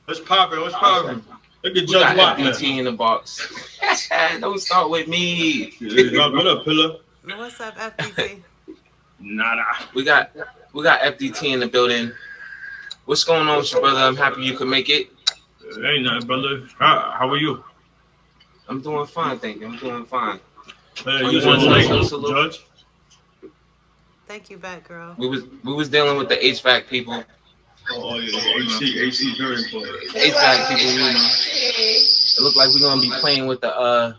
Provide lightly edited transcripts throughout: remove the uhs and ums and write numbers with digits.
What's poppin'? What's poppin'? Look at We Judge got Watt now. FDT in the box. Don't start with me. What up, Pillar? What's up, FDT? Nada. we got we got FDT in the building. What's going on with you, brother? I'm happy you could make it. Ain't nothing, brother. How are you? I'm doing fine, thank you. I'm doing fine. You want to make Judge? Thank you, back girl. We was dealing with the HVAC people. Oh yeah, AC very important. HVAC people, you know. It looked like we're gonna be playing with the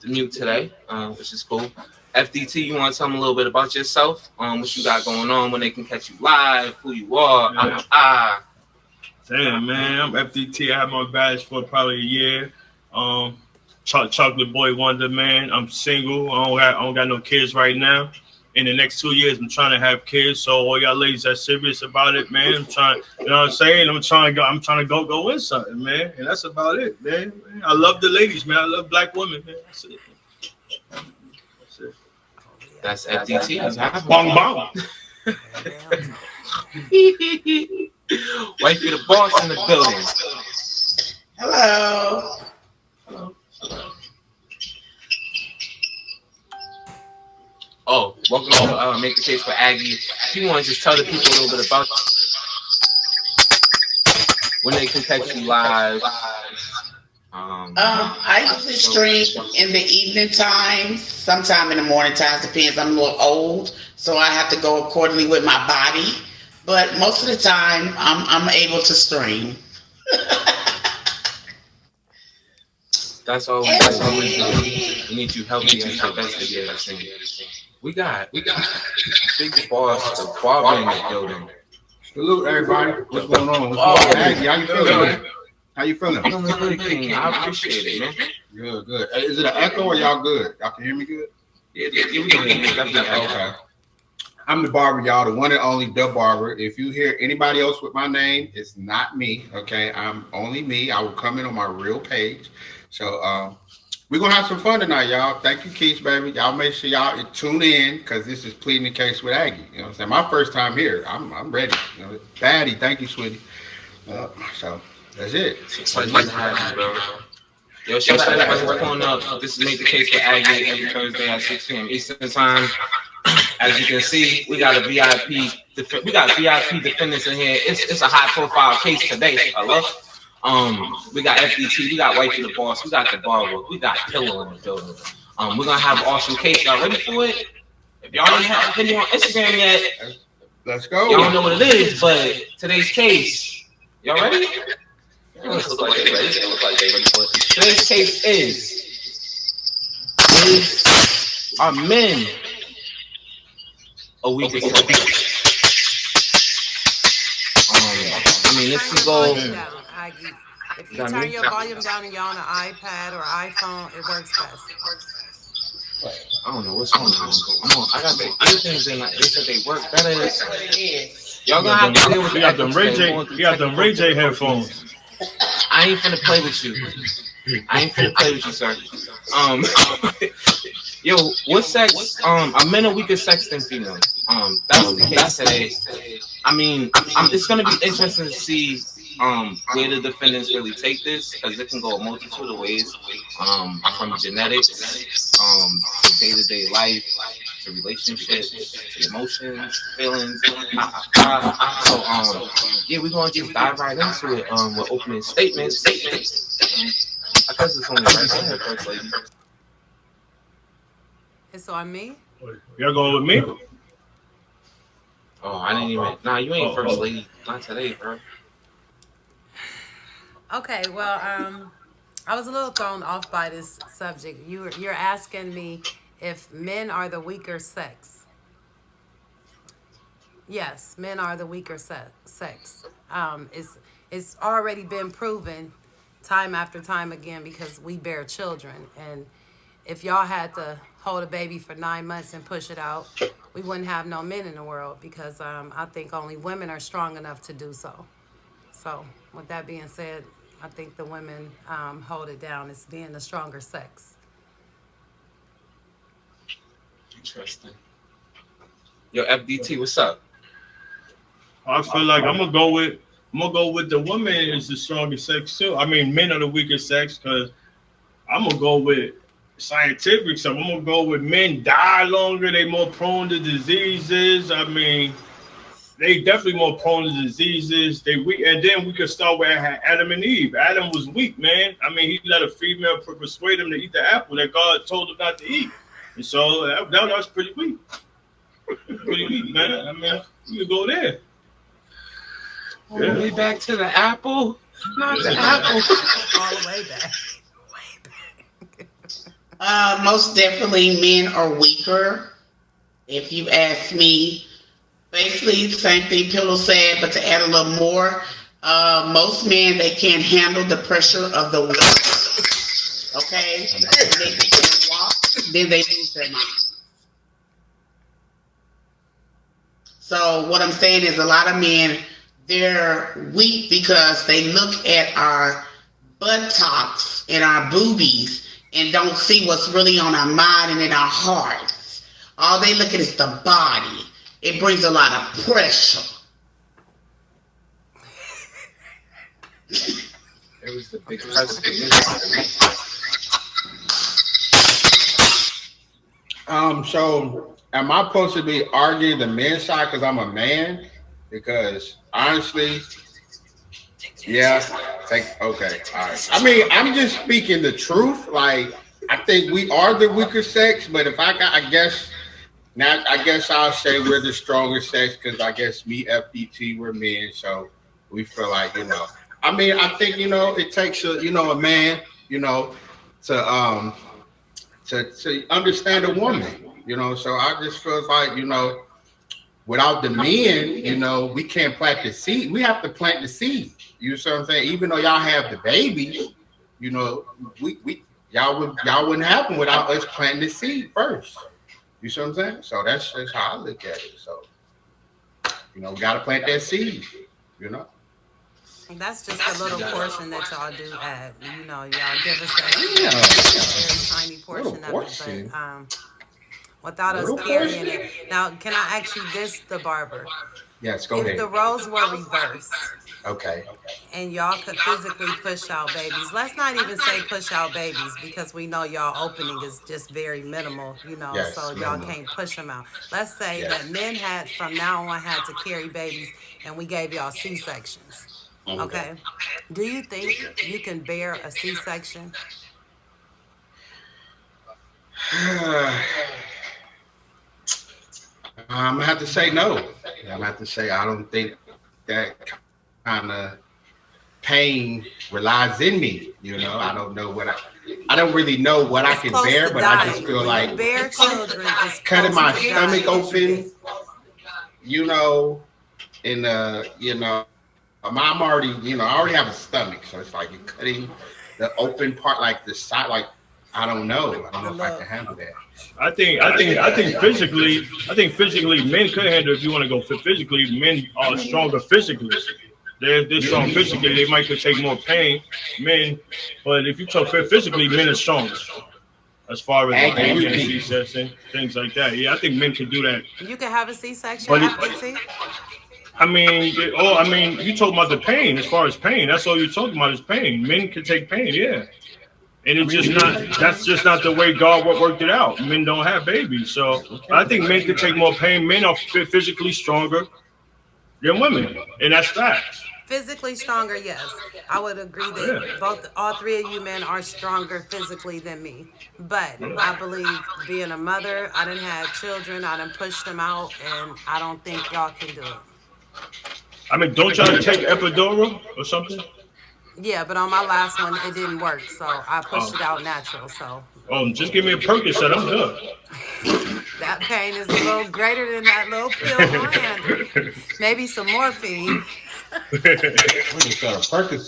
mute today, which is cool. FDT, you want to tell them a little bit about yourself? What you got going on, when they can catch you live, who you are. Damn, man, I'm FDT. I have my badge for probably a year. Chocolate Boy Wonder, man. I'm single. I don't got no kids right now. In the next 2 years, I'm trying to have kids. So all y'all ladies that serious about it, man. I'm trying, you know what I'm saying? I'm trying to go win something, man. And that's about it, man. I love the ladies, man. I love black women, man. That's it. That's FDT. Bong bong. Wifey the boss in the building. Hello. Oh, welcome to Make the Case for Aggie. If you want to just tell the people a little bit about when they can catch you live. I usually stream in the evening times, sometime in the morning times, depends. I'm a little old, so I have to go accordingly with my body. But most of the time, I'm able to stream. That's all we do. We need you healthy and your best to get us in. We got big boss, the barber in the building. Salute everybody. What's going on? What's going on, Aggie? How you feeling, man? How you feeling? I'm good, King. I appreciate it, man. Good. Hey, is it an echo or y'all good? Y'all can hear me good? Yeah, we can hear you. Okay. I'm the barber, y'all, the one and only DaBarber. If you hear anybody else with my name, it's not me, okay? I'm only me. I will come in on my real page. So we're going to have some fun tonight, y'all. Thank you, Keith, baby. Y'all make sure y'all tune in because this is Pleading the Case with Aggie. You know what I'm saying? My first time here. I'm ready. You know, Daddy, thank you, sweetie. So that's it. Pleasure to have you, bro. Yo, shout out to everybody who's pulling up. This is Make the Case with Aggie every Thursday at 6 p.m. Eastern Time. As you can see, we got a VIP. We got VIP defendants in here. It's a high profile case today. Hello. We got FDT, we got Wifey the boss, we got DaBarber, we got Pillow in the building. We're gonna have an awesome case. Y'all ready for it? If y'all ain't have a video on Instagram yet, let's go. Y'all don't know what it is, but today's case. Y'all ready? It looks like they ready. Today's case is our men a week ago. I mean, this could go. If you turn your volume down and you're on an iPad or iPhone, it works best. I don't know what's going on. I got the ear things in. They said they work better. Y'all gonna have to deal with that. You got them Ray J headphones. I ain't finna play with you. Sir. Yo, what sex? A men are weaker sex than females. That's the case today. I mean, it's gonna be interesting to see where the defendants really take this, because it can go a multitude of ways, from genetics, to day-to-day life, to relationships, to emotions, feelings. So yeah, we're gonna just dive right into it with opening statements. I guess it's only right. Go ahead, first lady. It's on me. Y'all going with me? Oh, I didn't even. Nah, you ain't first lady. Not today, bro. Okay, well, I was a little thrown off by this subject. You're asking me if men are the weaker sex. Yes, men are the weaker sex. It's already been proven time after time again because we bear children, and if y'all had to hold a baby for 9 months and push it out, we wouldn't have no men in the world, because I think only women are strong enough to do so. So with that being said, I think the women hold it down as being the stronger sex. Interesting. Yo, FDT, what's up? I feel like I'm gonna go with I'm gonna go with the woman is the strongest sex too. I mean, men are the weakest sex because I'm gonna go with scientific stuff. I'm gonna go with men die longer. They more prone to diseases. I mean, they definitely more prone to diseases. They weak, and then we could start where I had Adam and Eve. Adam was weak, man. I mean, he let a female persuade him to eat the apple that God told him not to eat, and so that was pretty weak. Pretty weak, man. I mean, we could go there. All the way back to the apple, not the apple. All the way back. Way back. Most definitely, men are weaker. If you ask me, basically same thing Pillow said, but to add a little more, most men they can't handle the pressure of the walk. Okay, they can walk, then they lose their mind. So what I'm saying is, a lot of men they're weak because they look at our buttocks and our boobies and don't see what's really on our mind and in our hearts. All they look at is the body. It brings a lot of pressure. It was the big president. So am I supposed to be arguing the men's side because I'm a man? Because honestly, yeah, okay, all right. I mean, I'm just speaking the truth. Like, I think we are the weaker sex, but if I guess I'll say we're the stronger sex because I guess me, FDT, we're men, so we feel like, I mean, I think, it takes a man, to understand a woman, so I just feel like, without the men, we can't plant the seed. We have to plant the seed. You see what I'm saying? Even though y'all have the babies, y'all wouldn't happen without us planting the seed first. You see what I'm saying? So that's just how I look at it. So, we gotta plant that seed, That's just a little portion that y'all do add. Y'all give us that very tiny portion of it, but without us carrying it. Now, can I ask you this, DaBarber? Yes, go ahead. If the roles were reversed, okay, and y'all could physically push out babies, let's not even say push out babies because we know y'all opening is just very minimal, yes, so y'all can't push them out. Let's say that men had from now on had to carry babies, and we gave y'all C-sections. Okay. Do you think you can bear a C-section? I'm gonna have to say no. I'm gonna have to say I don't think that kind of pain relies in me. I don't know I don't really know what I can bear, but I just feel like bear children is cutting my stomach open. I'm already, I already have a stomach, so it's like you're cutting the open part, like the side, like I don't know if I can handle that. I think physically men could handle it. If you want to go physically, men are stronger physically. They're strong physically. They might could take more pain, men. But if you talk physically, men are stronger. As far as C-section, things like that. Yeah, I think men can do that. You can have a C-section, FDT? I mean, you talking about the pain. As far as pain, that's all you're talking about is pain. Men can take pain, yeah. And it's just not. That's just not the way God worked it out. Men don't have babies, so I think men can take more pain. Men are physically stronger than women, and that's facts. Physically stronger, yes. I would agree that all three of you men are stronger physically than me. But I believe being a mother, I done had children, I done pushed them out, and I don't think y'all can do it. I mean, don't y'all take epidural or something? Yeah, but on my last one, it didn't work, so I pushed it out natural. So. Oh, just give me a Percocet, I'm good. That pain is a little greater than that little pill on hand. Maybe some morphine. So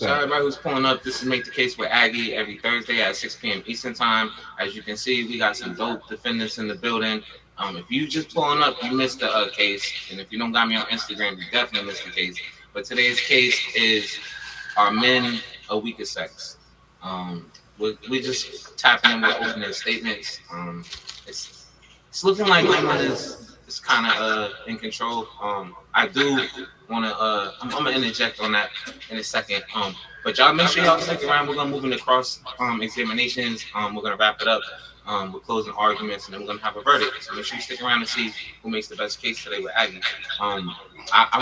everybody who's pulling up, this is Make the Case with Aggie every Thursday at 6 p.m. Eastern Time. As you can see, we got some dope defendants in the building. If you just pulling up, you missed the case. And if you don't got me on Instagram, you definitely missed the case. But today's case is, are men a weaker sex? We just tapping in with opening statements. It's looking like women is is kind of in control. I do want to. I'm gonna interject on that in a second. But y'all make sure y'all stick around. We're gonna move into cross examinations. We're gonna wrap it up. With closing arguments, and then we're gonna have a verdict. So make sure you stick around and see who makes the best case today with Aggie. I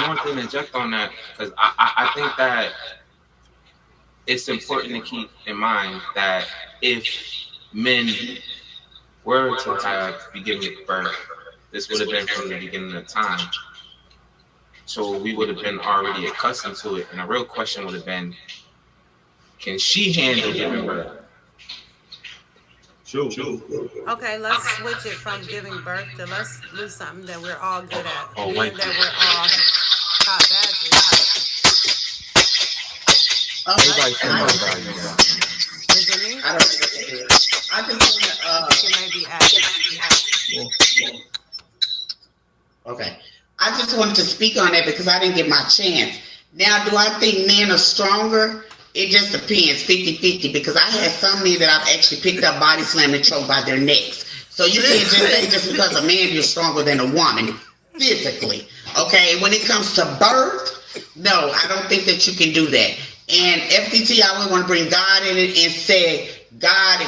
want to interject on that because I think that it's important to keep in mind that if men were to be giving birth, this would have been from the beginning of time. So we would have been already accustomed to it. And the real question would have been, can she handle giving birth? Sure. Okay, let's switch it from giving birth to let's do something that we're all good at. Oh, Being wait. that we're all top badges. Everybody should know Is about you. it me? I don't know. I just want I think it may be Aggie. okay. I just wanted to speak on that because I didn't get my chance. Now, do I think men are stronger? It just depends, 50-50, because I had some men that I've actually picked up body slam and choked by their necks. So you can't just say just because a man is stronger than a woman physically. Okay, when it comes to birth, no, I don't think that you can do that. And FDT, I always want to bring God in it and say, God,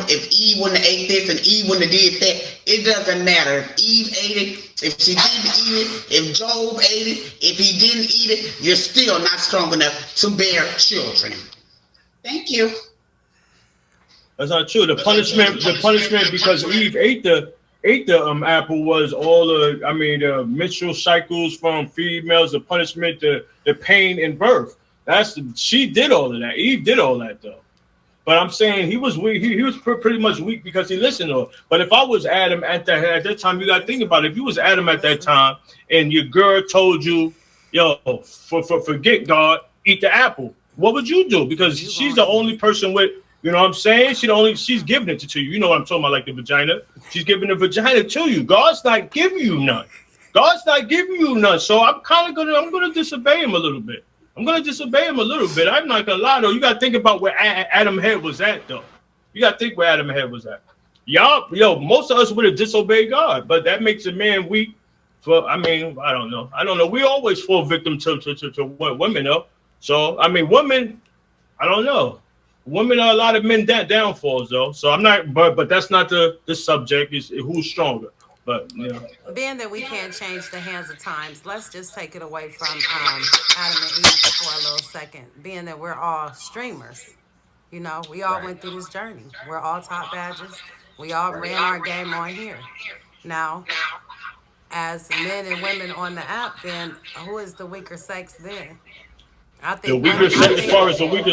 if Eve wouldn't have ate this and Eve wouldn't have did that, it doesn't matter. If Eve ate it, if she didn't eat it, if Job ate it, if he didn't eat it, you're still not strong enough to bear children. Thank you. That's not true. The punishment because Eve ate the apple was all the menstrual cycles from females, the punishment, the pain in birth. She did all of that. Eve did all that though. But I'm saying he was weak. He was pretty much weak because he listened to her. But if I was Adam at that time, you got to think about it. If you was Adam at that time and your girl told you, yo, forget God, eat the apple, what would you do? Because she's the only person with, you know what I'm saying? She's giving it to you. You know what I'm talking about, like the vagina. She's giving the vagina to you. God's not giving you none. So I'm gonna disobey him a little bit. I'm going to disobey him a little bit. I'm not going to lie, though. You got to think about where Adam's head was at, though. You got to think where Adam's head was at. Most of us would have disobeyed God, but that makes a man weak. I don't know. We always fall victim to what women, though. So, women, I don't know. Women are a lot of men downfalls, though. So I'm not, but that's not the subject. Is who's stronger. But being that we can't change the hands of times, let's just take it away from Adam and Eve for a little second. Being that we're all streamers, we all went through this journey. We're all top badges. We all ran our game on here. Now, as men and women on the app, then who is the weaker sex then? I think the weaker sex as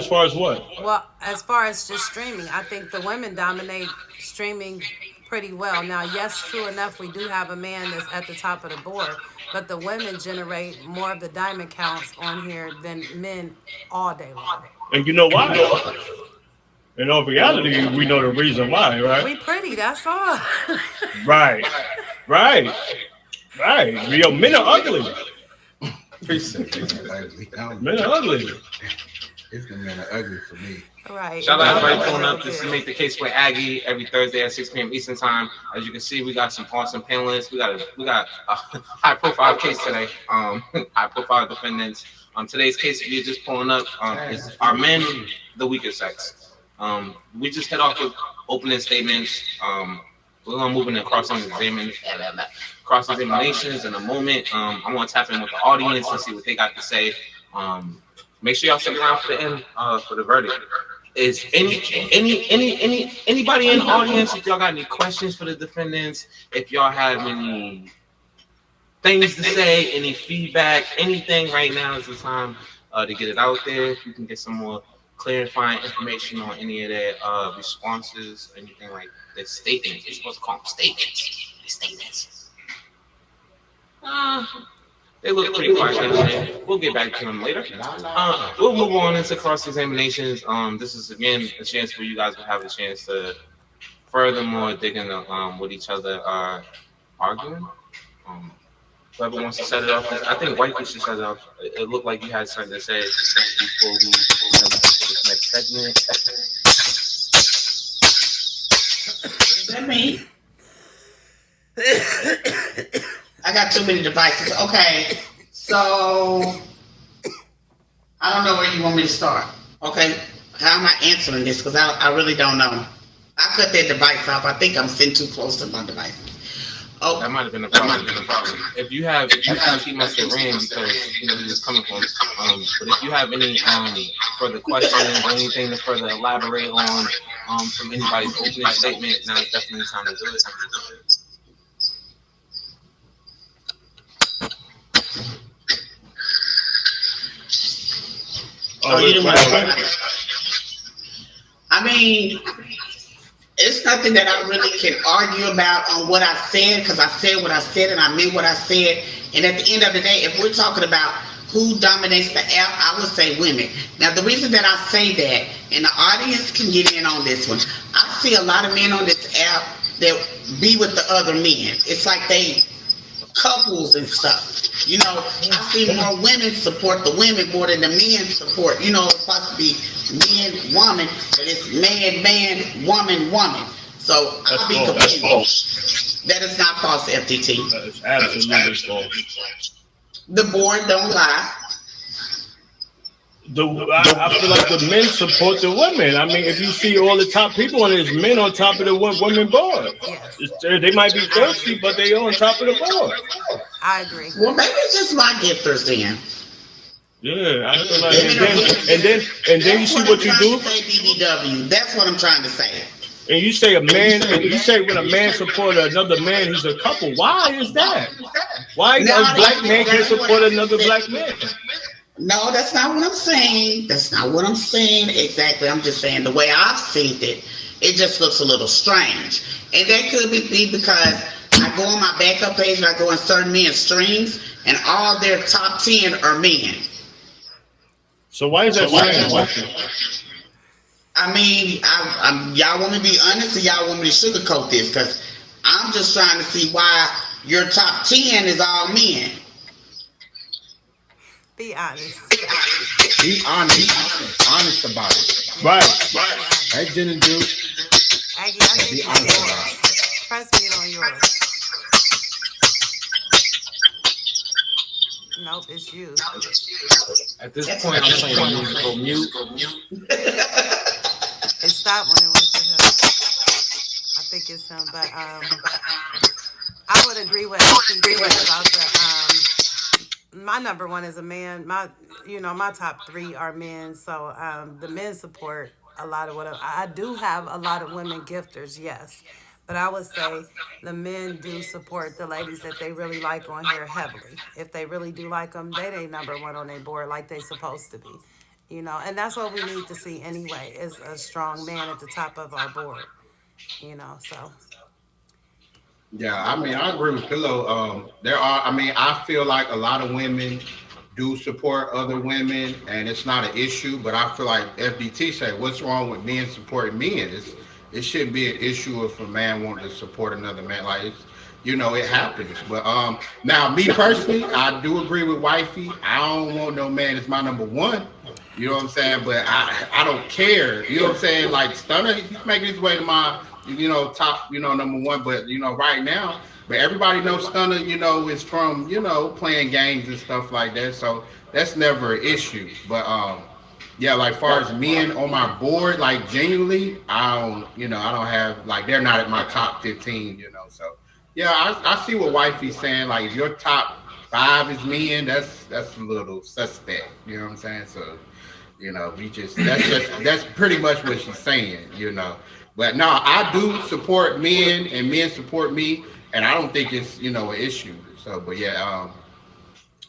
far as what? Well, as far as just streaming, I think the women dominate streaming pretty well. Now, yes, true enough, we do have a man that's at the top of the board, but the women generate more of the diamond counts on here than men all day long. And you know why? In all reality, we know the reason why, right? We pretty, that's all. Right. Yo, men are ugly. Men are ugly. It's the men are ugly for me. Right. Shout out everybody pulling up. This is Make the Case with Aggie every Thursday at 6 p.m. Eastern Time. As you can see, we got some awesome panelists. We got a high profile case today. High profile defendants. Today's case we're just pulling up is, are men the weaker sex? We just head off with opening statements. We're gonna move into cross-examinations in a moment. I'm gonna tap in with the audience and see what they got to say. Make sure y'all stick around for the end for the verdict. Is anybody in the audience, if y'all got any questions for the defendants, if y'all have any things to say, any feedback, anything, right now is the time to get it out there. If you can get some more clarifying information on any of their responses, anything like their statements. You're supposed to call them statements. Statements. They look pretty quiet. We'll get back to them later. We'll move on into cross-examinations. This is, again, a chance for you guys to have a chance to furthermore dig into what each other are arguing. Whoever wants to set it off, I think Wifey should set it off. It looked like you had something to say before we move into this next segment. Is that me? I got too many devices. Okay, so I don't know where you want me to start. Okay, how am I answering this? Because I really don't know. I cut that device off. I think I'm sitting too close to my device. Oh, That might have been a problem. If you have, he must have ran because he was coming from. But if you have any further questions or anything to further elaborate on from anybody's opening statement, now it's definitely time to do it. you didn't want to. I mean, it's nothing that I really can argue about on what I said because I said what I said and I meant what I said. And at the end of the day, if we're talking about who dominates the app, I would say women. Now, the reason that I say that, and the audience can get in on this one, I see a lot of men on this app that be with the other men. It's like they couples and stuff. You know, I see more women support the women more than the men support. You know, it's supposed to be man, woman, but it's man, woman, woman. So I'll be confused. That is not false, FDT. That is absolutely false. The board don't lie. I feel like the men support the women. I mean, if you see all the top people on it, it's men on top of the women board. Yes. They might be thirsty, but they on top of the board. I agree. Well, maybe it's just my gifters then. Yeah, I feel like, and then you see what you do. Say BBW. That's what I'm trying to say. And you say a man, and you say when a man supports another man, he's a couple. Why is that? Why a black man can't support another black man? No, that's not what I'm saying. That's not what I'm saying exactly. I'm just saying the way I've seen it, it just looks a little strange. And that could be because I go on my backup page and I go in certain men's streams, and all their top 10 are men. So why is that strange? I mean, y'all want me to be honest or y'all want me to sugarcoat this? Because I'm just trying to see why your top 10 is all men. Be honest. Be honest about it. Right. That didn't do. Aggie, I think Be it's honest yours. about it. Press me on yours. Nope, it's you. At this point, I'm saying you go mute. It stopped when it went to him. I think it's him, but I would agree with FDT about my number one is a man. My top three are men. So the men support a lot of what I do have a lot of women gifters, yes. But I would say the men do support the ladies that they really like on here heavily. If they really do like them, they number one on their board like they supposed to be. You know, and that's what we need to see anyway, is a strong man at the top of our board. You know, so. Yeah, I mean, I agree with Pillow. I feel like a lot of women do support other women, and it's not an issue. But I feel like FDT said, "What's wrong with men supporting men? It shouldn't be an issue if a man wants to support another man. Like, it happens." But now, me personally, I do agree with Wifey. I don't want no man as my number one. You know what I'm saying? But I don't care. You know what I'm saying? Like Stunner, he's making his way to my top, number one. But right now, but everybody knows Stunner, is from playing games and stuff like that. So that's never an issue. But yeah, like far as men on my board, like genuinely, I don't have, like, they're not at my top 15. So yeah, I see what Wifey's saying. Like if your top 5 is men, that's a little suspect. You know what I'm saying? So. That's pretty much what she's saying, But no, I do support men and men support me, and I don't think it's, an issue. So, but yeah,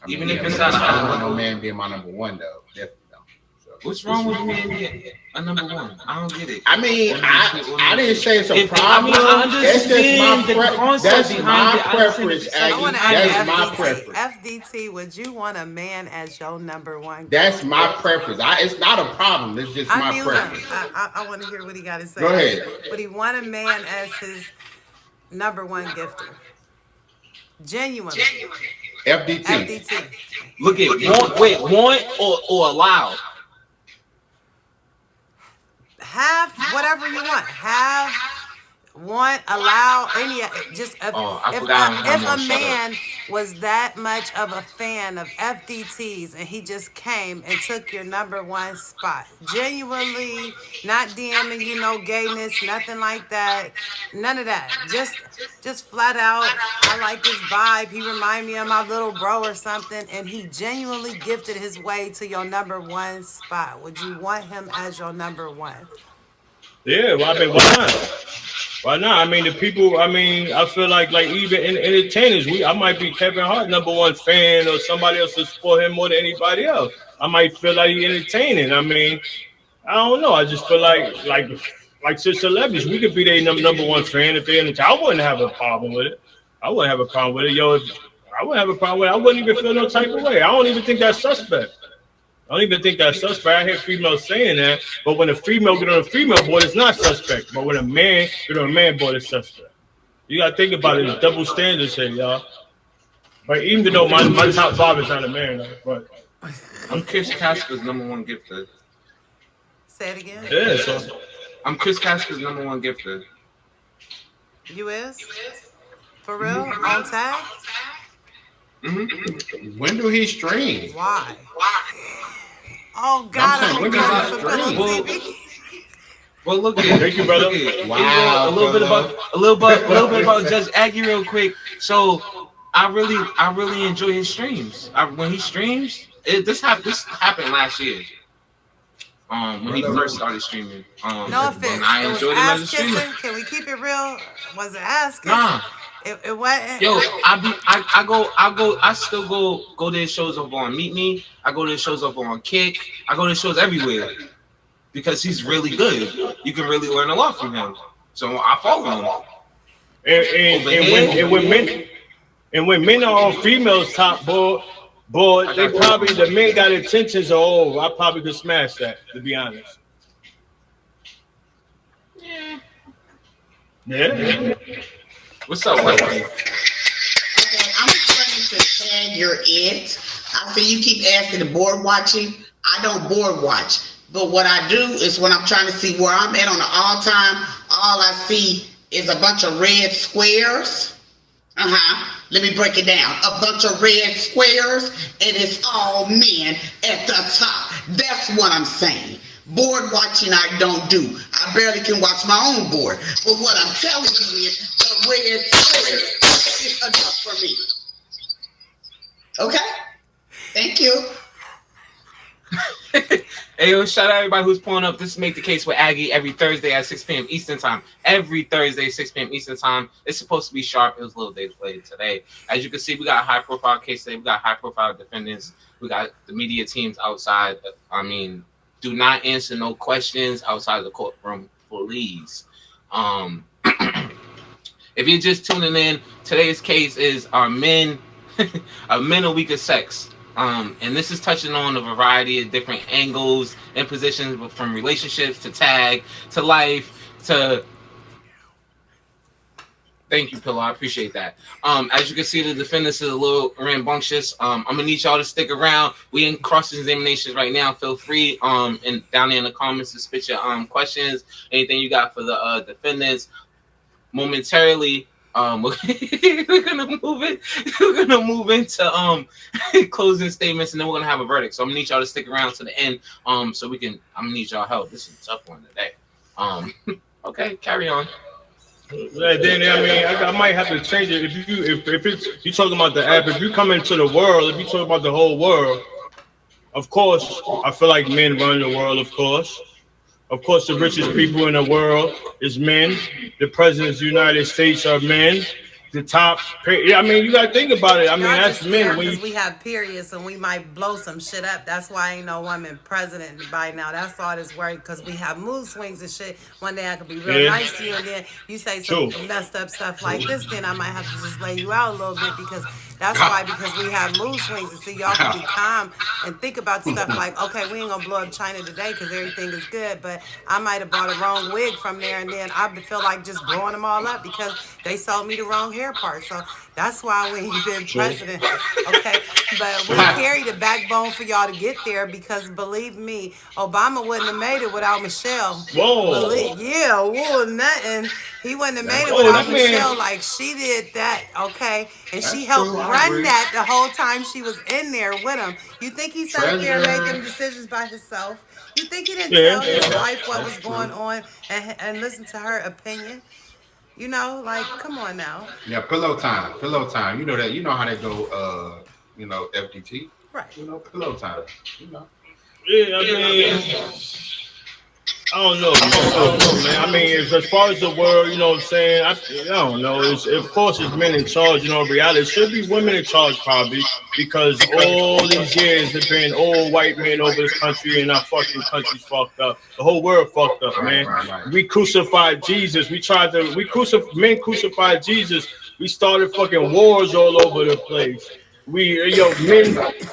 Even if it's not, I don't want no man being my number one though. Definitely no. So, what's wrong with men being a number one? I don't get it. I mean, I didn't say it's a problem. I understand the concept behind it. Preference. I want to That's my ask preference. FDT, would you want a man as your number one? That's my preference. It's not a problem. It's just my preference. I want to hear what he got to say. Go ahead. Would he want a man as his number one gifter? Genuinely. FDT. Look at want or allow. Have whatever you want. Have want allow any just Oh, I if forgot if I'm a on. Shut up. man was that much of a fan of FDTs and he just came and took your number one spot, genuinely, not DMing you no gayness, nothing like that, none of that, just flat out, I like his vibe, he remind me of my little bro or something, and he genuinely gifted his way to your number one spot, would you want him as your number one? Yeah, well, I mean, why not? Why not? I mean, the people. I mean, I feel like even in entertainers, I might be Kevin Hart number one fan, or somebody else will support him more than anybody else. I might feel like he entertaining. I mean, I don't know. I just feel like to celebrities, we could be their number one fan if they entertain. I wouldn't have a problem with it. I wouldn't have a problem with it, yo. If, I wouldn't have a problem with it. I wouldn't even feel no type of way. I don't even think that's suspect. I don't even think that's suspect. I hear females saying that, but when a female get on a female board, it's not suspect. But when a man get on a man board, it's suspect. You gotta think about it. It's double standards here, y'all. But even though my top five is not a man, though, but I'm Chris Casper's number one gifter. Say it again. yeah. So I'm Chris Casper's number one gifter. You is? For real? On tag? When do he stream? Why? Oh God, saying, I'm when does that stream? Well, TV. well, look at thank you, brother. Wow, a little bit brother. about a little bit about Judge Aggie real quick. So I really enjoy his streams. When he streams, this happened last year. When he first started streaming. No offense. And I It was enjoyed him as a ass streamer. kissing. Can we keep it real? Was it ass kissing? Nah. It wasn't. Yo, I still go to his shows over on Meet Me. I go to his shows over on Kick. I go to his shows everywhere because he's really good. You can really learn a lot from him. So I follow him. And when men are on females top board, they probably the men got intentions of I probably could smash that, to be honest. Yeah. What's up, Wifey? Okay, I'm trying to tag your it. I see you keep asking the board watching. I don't board watch. But what I do is when I'm trying to see where I'm at on the all time, all I see is a bunch of red squares. Let me break it down. A bunch of red squares, and it's all men at the top. That's what I'm saying. Board watching I don't do. I barely can watch my own board. But what I'm telling you is the red square is enough for me. Okay? Thank you. Hey, yo, shout out everybody who's pulling up. This is Make the Case with Aggie every Thursday at 6 p.m. Eastern Time. Every Thursday, 6 p.m. Eastern Time. It's supposed to be sharp. It was a little day delayed today. As you can see, we got a high-profile case today. We got high-profile defendants. We got the media teams outside. I mean, do not answer no questions outside of the courtroom, please. If you're just tuning in, today's case is Are Men a Weak of Sex? And this is touching on a variety of different angles and positions, from relationships to tag to life to. Thank you, Pillow. I appreciate that. As you can see, the defendants is a little rambunctious. I'm gonna need y'all to stick around. We in cross examinations right now. Feel free and down there in the comments to spit your questions, anything you got for the defendants. Momentarily, we're gonna move it. We're gonna move into closing statements, and then we're gonna have a verdict. So I'm gonna need y'all to stick around to the end, so we can. I'm gonna need y'all help. This is a tough one today. Okay, carry on. Yeah, Danny, I mean, I might have to change it. If it's you talking about the app, if you come into the world, if you talk about the whole world, of course, I feel like men run the world. Of course, the richest people in the world is men. The presidents of the United States are men. The top, I mean, you gotta think about it. I mean, that's men. Because we have periods and we might blow some shit up. That's why ain't no woman president by now. That's all this worry, because we have mood swings and shit. One day I could be real nice to you, and then you say some messed up stuff like this. Then I might have to just lay you out a little bit, because that's why, because we have mood swings. And so y'all can be calm and think about stuff like, okay, we ain't gonna blow up China today because everything is good, but I might have bought a wrong wig from there, and then I feel like just blowing them all up because they sold me the wrong hair part. So that's why we ain't been president, okay? But we carry the backbone for y'all to get there, because believe me, Obama wouldn't have made it without Michelle. Whoa. Nothing. He wouldn't have made That's it Oh, without that man. Michelle. Like, she did that, okay? And she that's helped true. I run agree. that the whole time she was in there with him. You think he sat up there and made Treasure. them decisions by himself? You think he didn't Yeah. tell his wife what That's was true. going on and listen to her opinion? You know, like, come on now. Yeah, pillow time. Pillow time. You know that. You know how they go. FDT. Right. Pillow time. You know. Yeah, I mean, I don't know, man. I don't know, man. I mean, as far as the world, you know what I'm saying? I don't know. It's, of course, it's men in charge. You know, in reality, it should be women in charge, probably, because all these years have been all white men over this country, and our fucking country's fucked up. The whole world fucked up, Right. man. Right. Right. We crucified Jesus. Men crucified Jesus. We started fucking wars all over the place. Men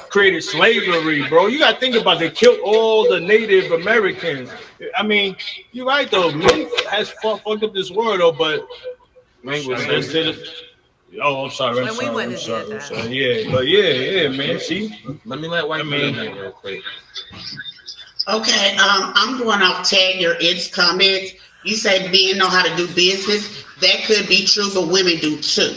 created slavery, bro. You got to think about it. They killed all the Native Americans. I mean, you're right though. Men has fucked up this world though, but Language. let's say that. Oh, I'm sorry. I'm And we sorry. wouldn't I'm have sorry. did I'm that. sorry. Yeah, but yeah, man. See, Let me let I Wifey in mean, here real quick. Okay, I'm going off Tag your its comments. You say men know how to do business. That could be true, but women do too.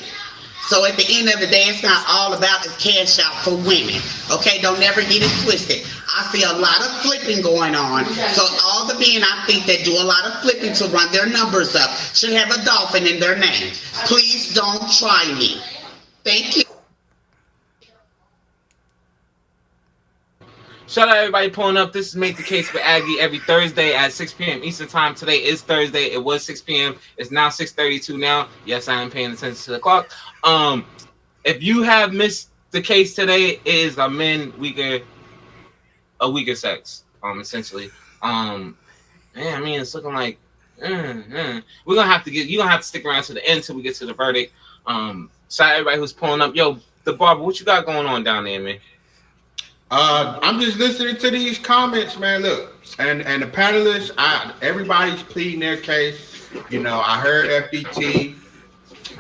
So at the end of the day, it's not all about the cash out for women. Okay, don't never get it twisted. I see a lot of flipping going on. So all the men I think that do a lot of flipping to run their numbers up should have a dolphin in their name. Please don't try me. Thank you. Shout out everybody pulling up. This is Make the Case with Aggie every Thursday at 6 p.m. Eastern Time. Today is Thursday. It was 6 p.m. It's now 6:32 now. Yes, I am paying attention to the clock. If you have missed the case today, it is a weaker sex. Essentially. Man, I mean, it's looking like we're gonna have to you're gonna have to stick around to the end till we get to the verdict. Shout out everybody who's pulling up. Yo, DaBarber, what you got going on down there, man? I'm just listening to these comments, man. Look, and the panelists, everybody's pleading their case. You know, I heard FDT.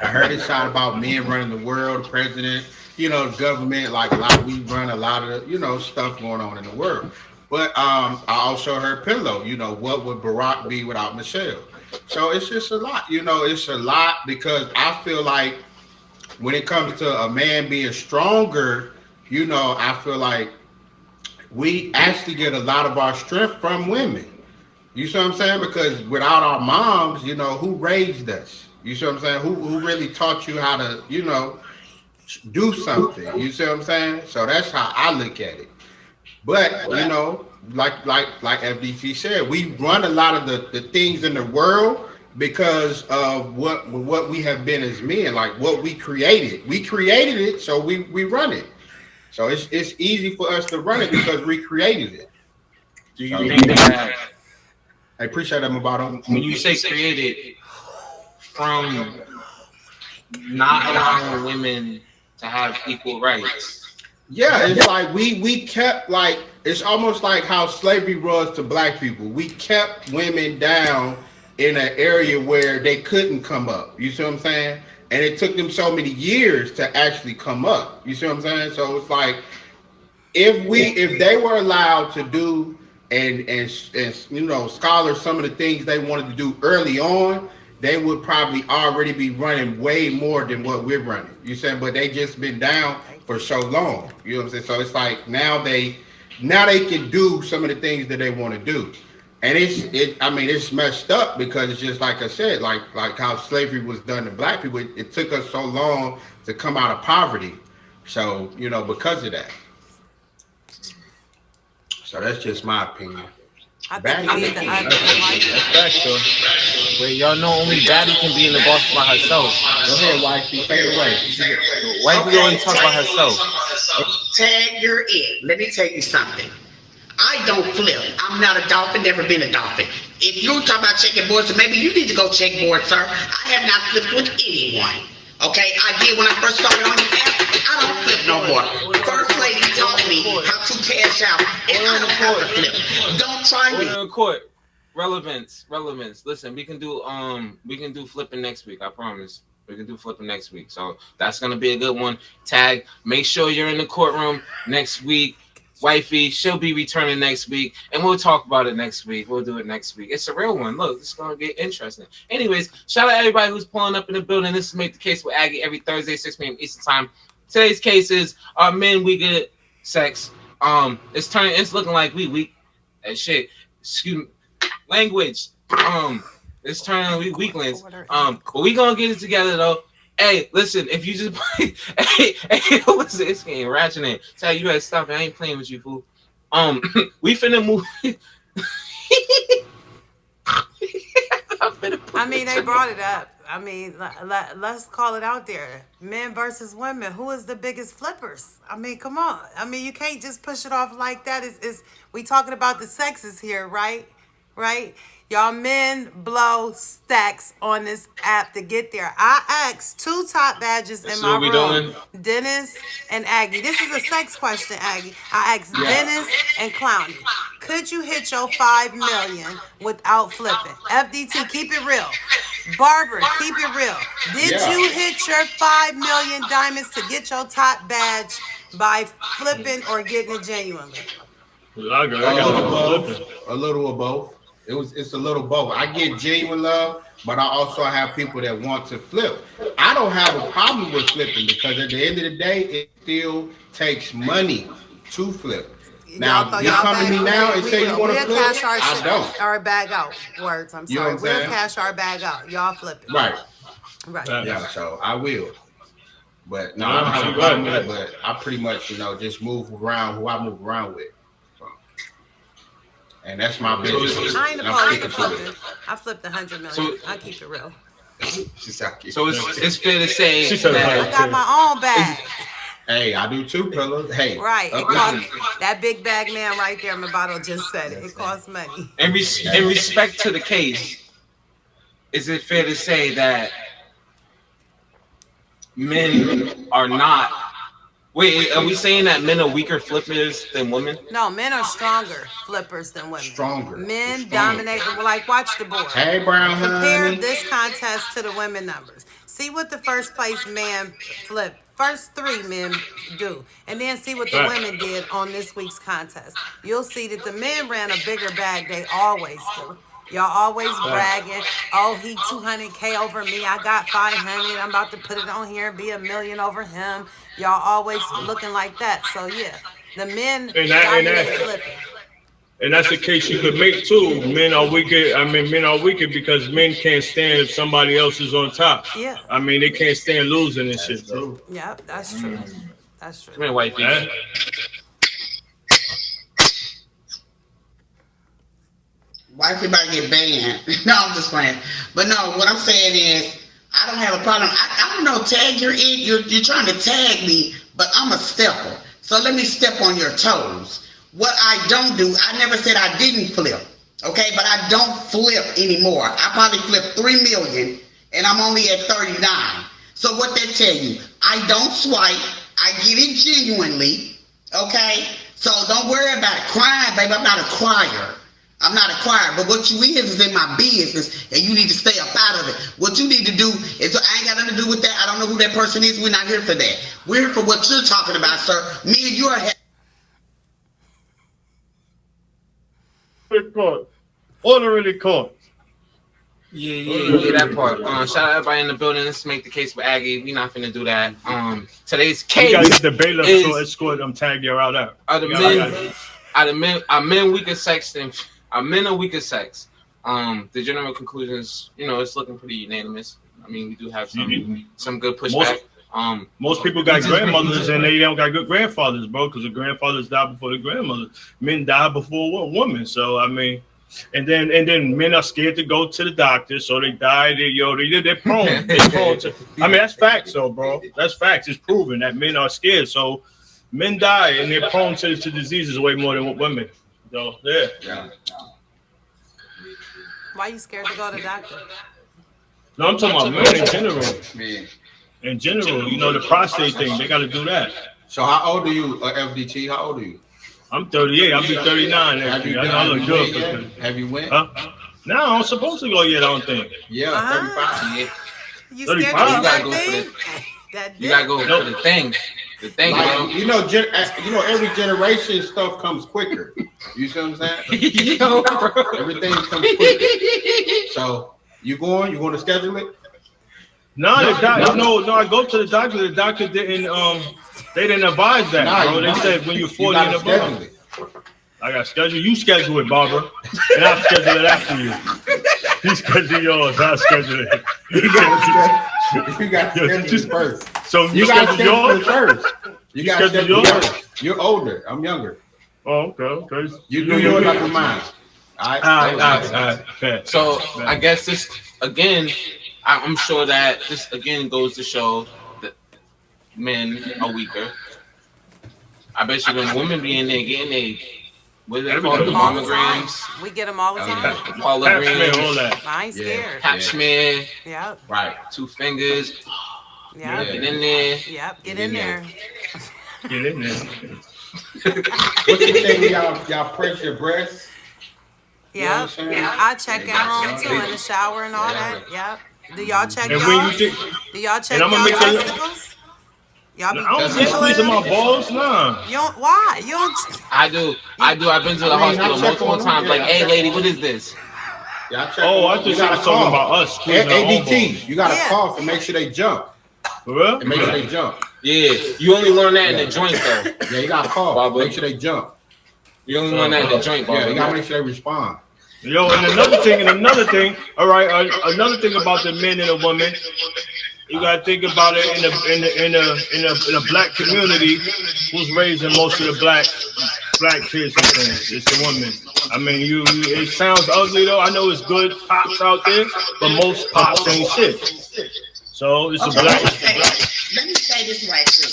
I heard his side about men running the world, the president. You know, the government. Like a lot, we run a lot of stuff going on in the world. But I also heard Pillow. You know, what would Barack be without Michelle? So it's just a lot. You know, it's a lot because I feel like when it comes to a man being stronger, I feel like we actually get a lot of our strength from women. You see what I'm saying? Because without our moms, who raised us? You see what I'm saying? Who really taught you how to, do something? You see what I'm saying? So that's how I look at it. But like FDT said, we run a lot of the things in the world because of what we have been as men, like what we created. We created it, so we run it. So it's easy for us to run it because we created it. Do you think that I appreciate them about them. when you say created from not allowing women to have equal rights? Yeah, it's like we kept like it's almost like how slavery was to black people. We kept women down in an area where they couldn't come up. You see what I'm saying? And it took them so many years to actually come up. You see what I'm saying? So it's like if they were allowed to do and scholars some of the things they wanted to do early on, they would probably already be running way more than what we're running. You saying? But they just been down for so long. You know what I'm saying? So it's like now they can do some of the things that they want to do. And it's messed up because it's just like I said, like how slavery was done to black people. It took us so long to come out of poverty. So, because of that. So that's just my opinion. I think we need to Facts though. Wait, y'all know only Daddy can be in the boss by herself. Go ahead, Wifey. Take it away. Wifey only talk by herself. Tag your it. Let me tell you something. I don't flip. I'm not a dolphin, never been a dolphin. If you're talking about checking boards, so maybe you need to go check board, sir. I have not flipped with anyone. Okay, I did when I first started on the app. I don't flip no more. First lady taught me how to cash out, and I don't have to flip. Don't try me. Order in court. Relevance. Listen, we can do flipping next week. I promise. We can do flipping next week. So that's gonna be a good one. Tag. Make sure you're in the courtroom next week. Wifey, she'll be returning next week, and we'll talk about it next week. We'll do it next week. It's a real one. Look, it's gonna get interesting. Anyways, shout out everybody who's pulling up in the building. This is Make the Case with Aggie every Thursday, 6 p.m. Eastern Time. Today's case is men we get sex. It's looking like we weak as shit. Excuse me. Language. It's turning we weaklings. But we gonna get it together though. Hey, listen, if you just play, hey, listen, it's getting ratchet. Tell you better stop it. I ain't playing with you, fool. We finna move. I mean, they brought it up. I mean, let's call it out there. Men versus women. Who is the biggest flippers? I mean, come on. I mean, you can't just push it off like that. We talking about the sexes here, right? Right? Y'all men blow stacks on this app to get there. I asked 2 top badges in my room, Dennis and Aggie. This is a sex question, Aggie. I asked Dennis and Clowney, could you hit your 5 million without flipping? FDT, keep it real. Barber, keep it real. Did you hit your 5 million diamonds to get your top badge by flipping or getting it genuinely? I got a little of both. It's a little both. I get genuine love, but I also have people that want to flip. I don't have a problem with flipping because at the end of the day, it still takes money to flip. Now, you come to me now and say you want to flip, I don't. Our bag out. Words, I'm sorry. We'll cash our bag out. Y'all flip it. Right. Yeah, so I will. But no, I don't have a problem with it, but I pretty much, just move around who I move around with. And that's my business. I ain't opposed to flipping. I flipped 100 million. I keep it real. So it's fair to say I got my own bag. Hey, I do too, brother. Hey. Right. It costs, that big bag man right there, Mabato just said it. It costs money. In respect to the case, is it fair to say that men are not... Wait, are we saying that men are weaker flippers than women? No, men are stronger flippers than women. Stronger. Men dominate. Like, watch the board. Hey, Brown Compare honey. this contest to the women numbers. See what the first place man flip. First 3 men do. And then see what the women did on this week's contest. You'll see that the men ran a bigger bag. They always do. Y'all always bragging. Oh, he 200K over me. I got 500. I'm about to put it on here and be $1 million over him. Y'all always looking like that. So yeah, the men dominate flipping. And that's the case you could make too. Men are weaker. Men are weaker because men can't stand if somebody else is on top. Yeah. They can't stand losing and shit, bro. Yeah, that's true. That's true. Come here, Wifey. Wifey might get banned. No, I'm just playing. But no, what I'm saying is, I don't have a problem. I don't know, tag you're in. You're trying to tag me, but I'm a stepper. So let me step on your toes. What I don't do, I never said I didn't flip. Okay, but I don't flip anymore. I probably flipped 3 million and I'm only at 39. So what that tell you? I don't swipe. I get it genuinely. Okay? So don't worry about it. Crying, baby. I'm not a crier. I'm not a crier, but what you is in my business, and you need to stay up out of it. What you need to do is, I ain't got nothing to do with that. I don't know who that person is. We're not here for that. We're here for what you're talking about, sir. Me and you are... Order in the court. Yeah, that part. Shout out everybody in the building. Let's make the case with Aggie. We not finna do that. Today's case. You guys the bailiff so escort them tag you out there. Are men weaker sex than are men are weaker sex? The general conclusion is, it's looking pretty unanimous. We do have some good pushback. Most people got grandmothers and they don't got good grandfathers, bro, because the grandfathers died before the grandmothers. Men die before women. So and then men are scared to go to the doctor, so they die. They're prone. They're prone to. That's facts, though, bro. That's facts. It's proven that men are scared. So men die and they're prone to diseases way more than women. So yeah. Why are you scared to go to the doctor? No, I'm talking about men in general. In general, the prostate thing, they got to do that. So how old are you, FDT? How old are you? I'm 38. I'll be 39. I look good. Have you went? Huh? No, I'm supposed to go yet, I don't think. Yeah, 35. You scared to do that thing? You got to go for the thing. The thing, like, every generation stuff comes quicker. You see what I'm saying? Everything comes quicker. So you going to schedule it? No, I go to the doctor. The doctor didn't they didn't advise that, bro. They said when you're 40 and above. I got schedule. You schedule it, Barbara, and I'll schedule it after you. You schedule yours. I'll schedule it. You got to schedule first. So you got to schedule yours first. You got to schedule yours. You're older. I'm younger. Oh, okay. You do yours like mine. All right. So I guess this again. I'm sure that this again goes to show that men are weaker. I bet you when women be in there getting what is it called? The mammograms. We get them all the time. All that. I ain't scared. Pap smear. Yep. Right. 2 fingers. Yep. Get in there. Yep. Get in there. Get in there. What's the thing y'all press your breasts? Yep. I check at home too in the shower and all that. Yep. Do y'all check y'all? Do y'all check y'all testicles? Y'all be I don't squeezing my balls, nah. You don't, why? You don't. I do. I've been to the hospital multiple times. Like, hey, lady, what is this? I thought you was talking about us. ADT. You got to cough and make sure they jump. For real? And make sure they jump. Yeah, you only learn that in the joint though. Yeah, you got to cough. Make sure they jump. You only learn that in the joint, bro. Yeah, you got to make sure they respond. Yo, and another thing. All right, another thing about the men and the women. You gotta think about it in a black community. Who's raising most of the black kids and things? It's the women. I mean, it sounds ugly though. I know it's good pops out there, but most pops ain't shit. So it's a black. Let me say this right quick.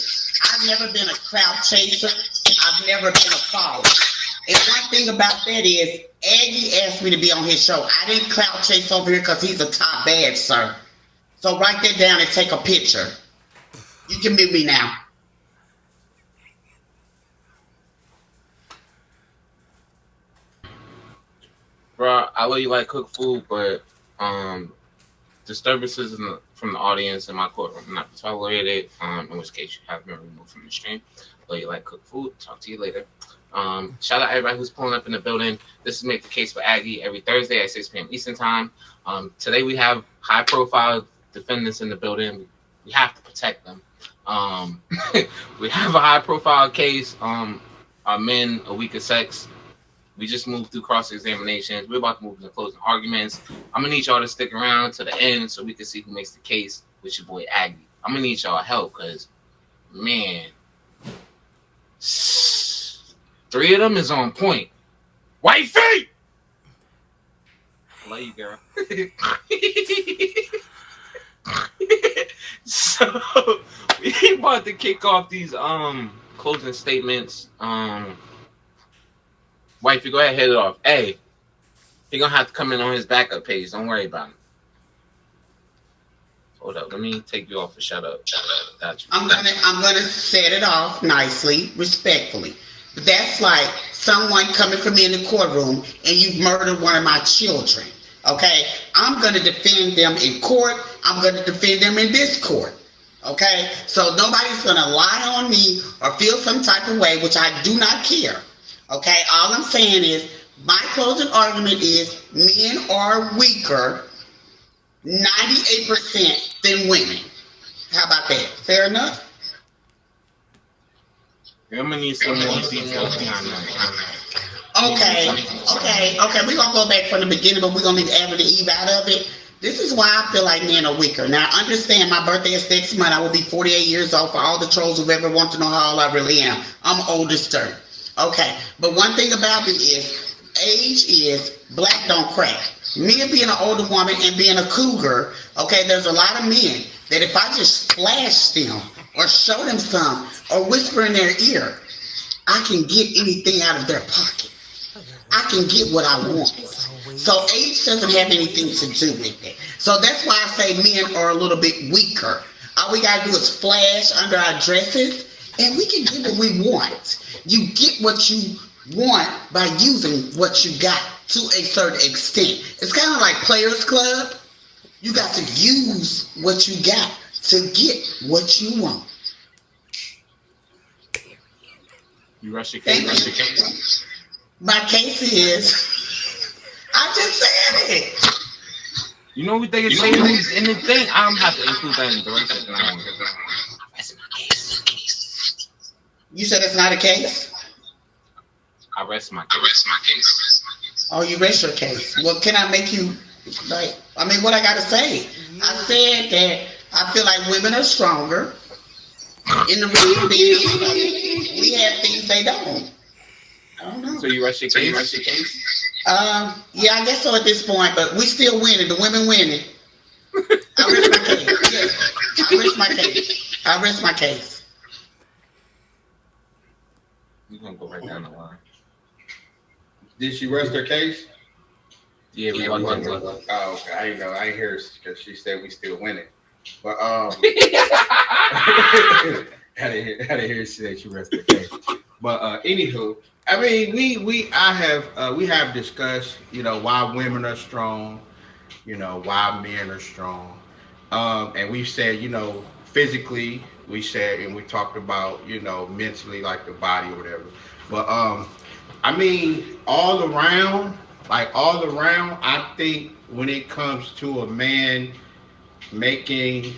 I've never been a crowd chaser. I've never been a follower. And one thing about that is, Aggie asked me to be on his show. I didn't crowd chase over here because he's a top badge, sir. So write that down and take a picture. You can mute me now. Bro, I know you like cook food, but disturbances from the audience in my courtroom not tolerated. In which case you have been removed from the stream. I know you like cook food. Talk to you later. Shout out everybody who's pulling up in the building. This is Make the Case for Aggie every Thursday at 6 p.m. Eastern Time. Today we have high-profile defendants in the building. We have to protect them. We have a high-profile case. Our men a week of sex. We just moved through cross-examinations. We're about to move into closing arguments. I'm gonna need y'all to stick around to the end so we can see who makes the case with your boy Aggie. I'm gonna need y'all help because, man, 3 of them is on point. Wifey! I love you, girl. So we about to kick off these closing statements. Wifey, go ahead, head it off. Hey, you're gonna have to come in on his backup page. Don't worry about him. Hold up, let me take you off and shut up. Gotcha. I'm gonna set it off nicely, respectfully. But that's like someone coming for me in the courtroom and you've murdered one of my children. Okay, I'm gonna defend them in court. I'm gonna defend them in this court. Okay, so nobody's gonna lie on me or feel some type of way, which I do not care. Okay, all I'm saying is my closing argument is men are weaker 98% than women. How about that? Fair enough? I'm gonna need some more details behind that. Okay. We're gonna go back from the beginning, but we're gonna leave Abby to Eve out of it. This is why I feel like men are weaker. Now, understand my birthday is next month. I will be 48 years old. For all the trolls who've ever want to know how old I really am, I'm oldest third. Okay, but one thing about it is age is black don't crack. Me being an older woman and being a cougar, okay, there's a lot of men that if I just flash them or show them some or whisper in their ear, I can get anything out of their pocket. I can get what I want. So age doesn't have anything to do with it. So that's why I say men are a little bit weaker. All we gotta do is flash under our dresses and we can get what we want. You get what you want by using what you got to a certain extent. It's kind of like Players Club. You got to use what you got to get what you want. You rest your Thank case. you. My case is, I just said it. You know what they say in the thing? I'm have to include that in the rest of the line. Rest my case. You said it's not a case? I rest my case. Oh, you rest your case. Well, can I make you, like, I mean, what I got to say? I said that I feel like women are stronger in the real things. We have things they don't. I don't know. So you rest your case? Yeah, I guess so at this point, but we still winning. The women winning. I rest my case. Yes, I rest my case. I rest my case. We're gonna go right down the line. Did she rest her case? Yeah, we won. Oh, okay. I didn't know. I didn't hear her because she said we still winning. But I didn't hear her say she rested her case. But anywho, I mean, we have discussed, you know, why women are strong, you know, why men are strong, and we've said, you know, physically, we said, and we talked about, you know, mentally, like the body or whatever. But I mean, all around, I think when it comes to a man making,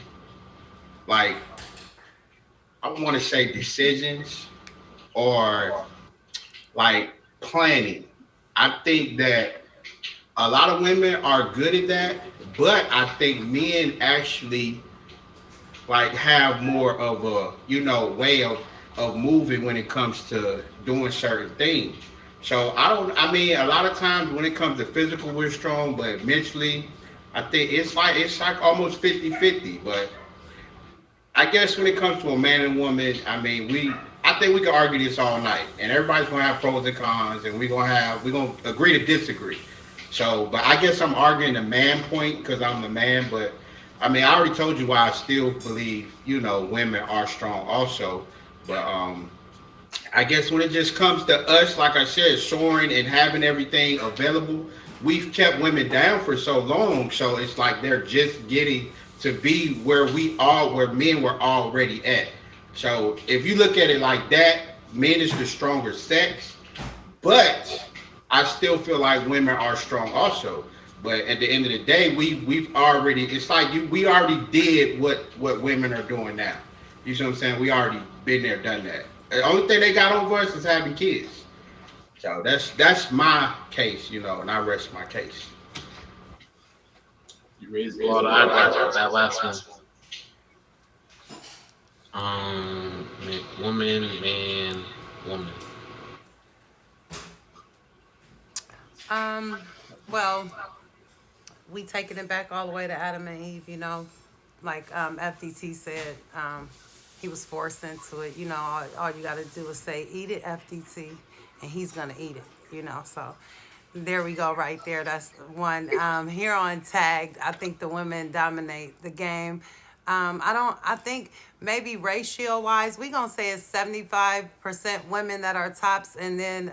like, I want to say decisions or like planning, I think that a lot of women are good at that, but I think men actually like have more of a, you know, way of moving when it comes to doing certain things. So I mean, a lot of times when it comes to physical, we're strong, but mentally, I think it's like almost 50-50. But I guess when it comes to a man and woman, I mean, I think we can argue this all night, and everybody's gonna have pros and cons, and we're gonna agree to disagree. So, but I guess I'm arguing the man point because I'm the man. But I mean, I already told you why I still believe, you know, women are strong also. But I guess when it just comes to us, like I said, soaring and having everything available, we've kept women down for so long. So it's like they're just getting to be where we are, where men were already at. So if you look at it like that, men is the stronger sex, but I still feel like women are strong also. But at the end of the day, we've already, it's like we already did what women are doing now. You see what I'm saying? We already been there, done that. The only thing they got over us is having kids. So that's my case, you know, and I rest my case. You raised a lot of eyebrows with that last one. Woman, man, woman. Well, we taking it back all the way to Adam and Eve, you know, like FDT said, he was forced into it. You know, all you got to do is say, eat it, FDT, and he's going to eat it, you know. So there we go right there. That's one. Here on Tagged, I think the women dominate the game. I think maybe ratio-wise, we're going to say it's 75% women that are tops, and then,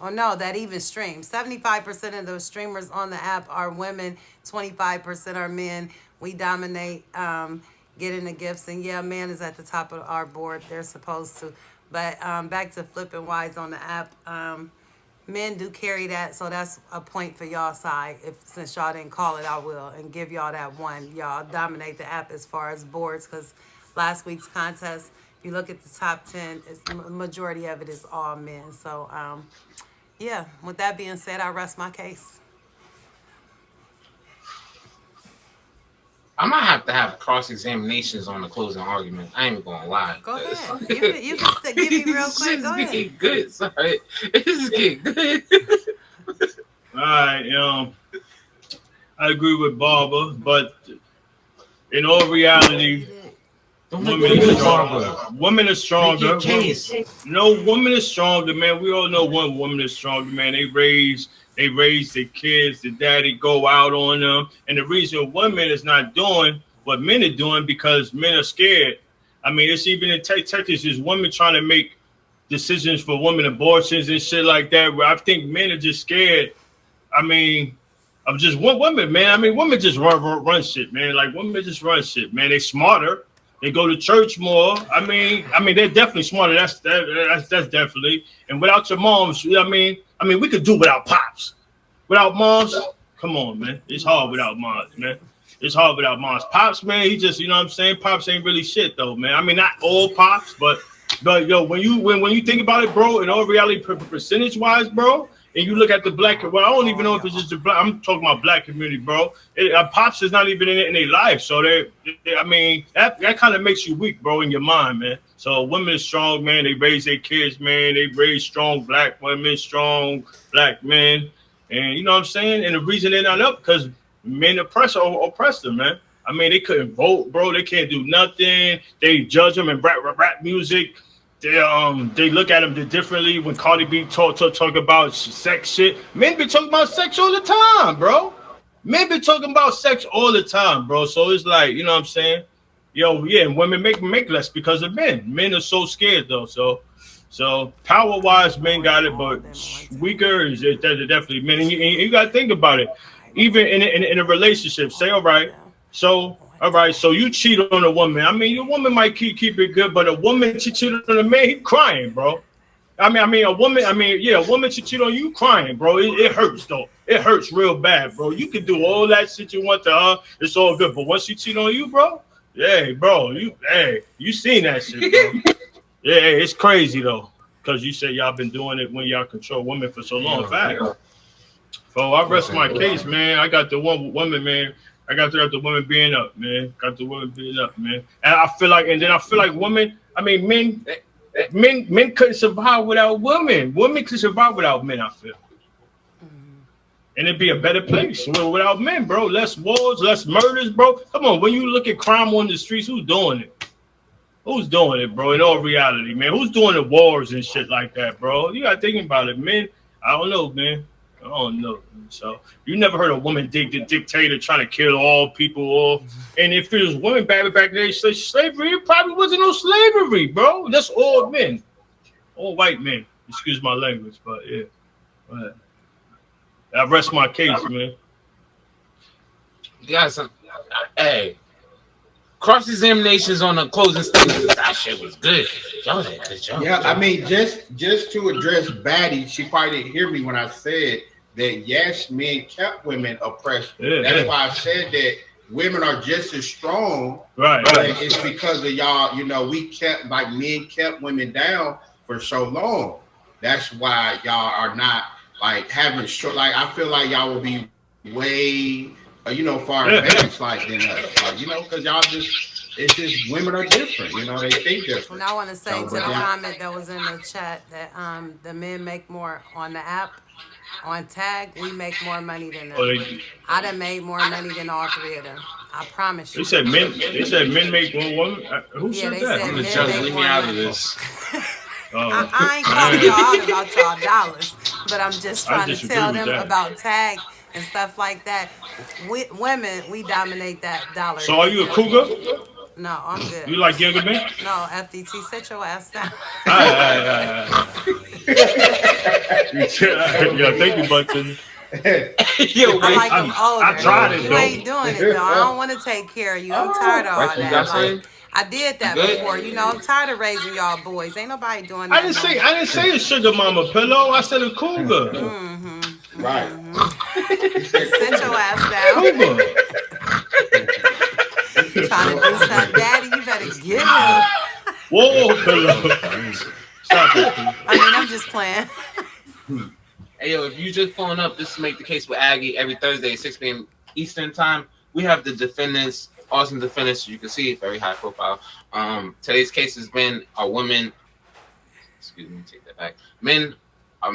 or no, that even streams. 75% of those streamers on the app are women, 25% are men. We dominate getting the gifts, and yeah, man is at the top of our board. They're supposed to. But back to flipping wise on the app, men do carry that, so that's a point for y'all side. Since y'all didn't call it, I will, and give y'all that one. Y'all dominate the app as far as boards, because last week's contest, if you look at the top 10, majority of it is all men. So, yeah, with that being said, I rest my case. I might have to have cross examinations on the closing argument. I ain't even gonna lie. Go ahead. You can give me real quick. Go ahead. Getting good. Sorry, this is getting good. All right, I agree with Barber, but in all reality, women are stronger. No, women are stronger, man. We all know one woman is stronger, man. They raise their kids. The daddy go out on them, and the reason women is not doing what men are doing because men are scared. I mean, it's even in Texas, there's women trying to make decisions for women abortions and shit like that. Where I think men are just scared. I mean, of just women, man. I mean, women just run shit, man. Like women just run shit, man. They smarter. They go to church more. I mean, they're definitely smarter. That's definitely. And without your moms, we could do without pops. Without moms, come on, man. It's hard without moms, man. It's hard without moms. Pops, man, he just, you know what I'm saying? Pops ain't really shit though, man. I mean, not all pops, but yo, when you think about it, bro, in all reality, percentage wise, bro, and you look at the black, well, I don't even know if it's just the black. I'm talking about black community, bro. Pops is not even in their life, so that kind of makes you weak, bro, in your mind, man. So women are strong, man. They raise their kids, man. They raise strong black women, strong black men, and you know what I'm saying. And the reason they're not up because men oppress them, man. I mean, they couldn't vote, bro. They can't do nothing. They judge them in rap music. They look at them differently when Cardi B talk about sex shit. Men be talking about sex all the time, bro. Men be talking about sex all the time, bro. So it's like, you know what I'm saying? Yo, yeah, and women make less because of men. Men are so scared though. So power wise, men got it, but weaker is definitely men. And you got to think about it. Even in a relationship, say all right. So you cheat on a woman. I mean, your woman might keep it good, but a woman cheated on a man, he crying, bro. A woman cheat on you, crying, bro. It hurts though. It hurts real bad, bro. You can do all that shit you want to her, it's all good. But once she cheat on you, bro, you seen that shit, bro. Yeah, it's crazy though, because you said y'all been doing it when y'all control women for so long. Fact. So I rest my case, man. I got the woman, man. I got the women being up, man. And I feel like women. I mean, men couldn't survive without women. Women could survive without men. I feel, and it'd be a better place without men, bro. Less wars, less murders, bro. Come on, when you look at crime on the streets, who's doing it? Who's doing it, bro? In all reality, man, who's doing the wars and shit like that, bro? You gotta think about it, man. I don't know, man. I don't know. So you never heard a woman dictator trying to kill all people off. And if it was women back in the day, slavery, it probably wasn't no slavery, bro. That's all men, all white men. Excuse my language, but yeah. But I rest my case, man. You got some. Hey, cross-examinations on the closing statements. That shit was good. Y'all did a good job. Yeah, I mean, just to address Batty, she probably didn't hear me when I said that, yes, men kept women oppressed. Yeah, That's why I said that women are just as strong. Right. It's because of y'all, men kept women down for so long. That's why y'all are not like having I feel like y'all will be way far advanced than us. Because y'all it's just women are different. They think different. And I want to say to the comment that was in the chat that the men make more on the app. On tag, we make more money than them. I done made more money than all three of them. I promise you. They said men make more women. Who said that? I'm just trying to leave me out of this. I ain't calling y'all out about y'all dollars, but I'm just trying to tell them about tag and stuff like that. Women, we dominate that dollar. So are you a cougar? No, I'm good. You like younger men? No, FDT, sit your ass down. Yeah, thank you, Button. I like them older. I tried it, You though. ain't doing it, though. I don't want to take care of you. I'm tired of all that. I did that before. I'm tired of raising y'all boys. Ain't nobody doing that. I didn't say a sugar mama pillow. I said a cougar. Right. Sit your ass down. Trying to do something, Daddy. You better get him. Whoa, pillow. Stop it. I'm just playing. Hey, yo, if you just pulling up, this is Make the Case with Aggie every Thursday at 6 p.m. Eastern Time. We have the defendants, awesome defendants. You can see very high profile. Today's case has been a woman. Excuse me, take that back. Men are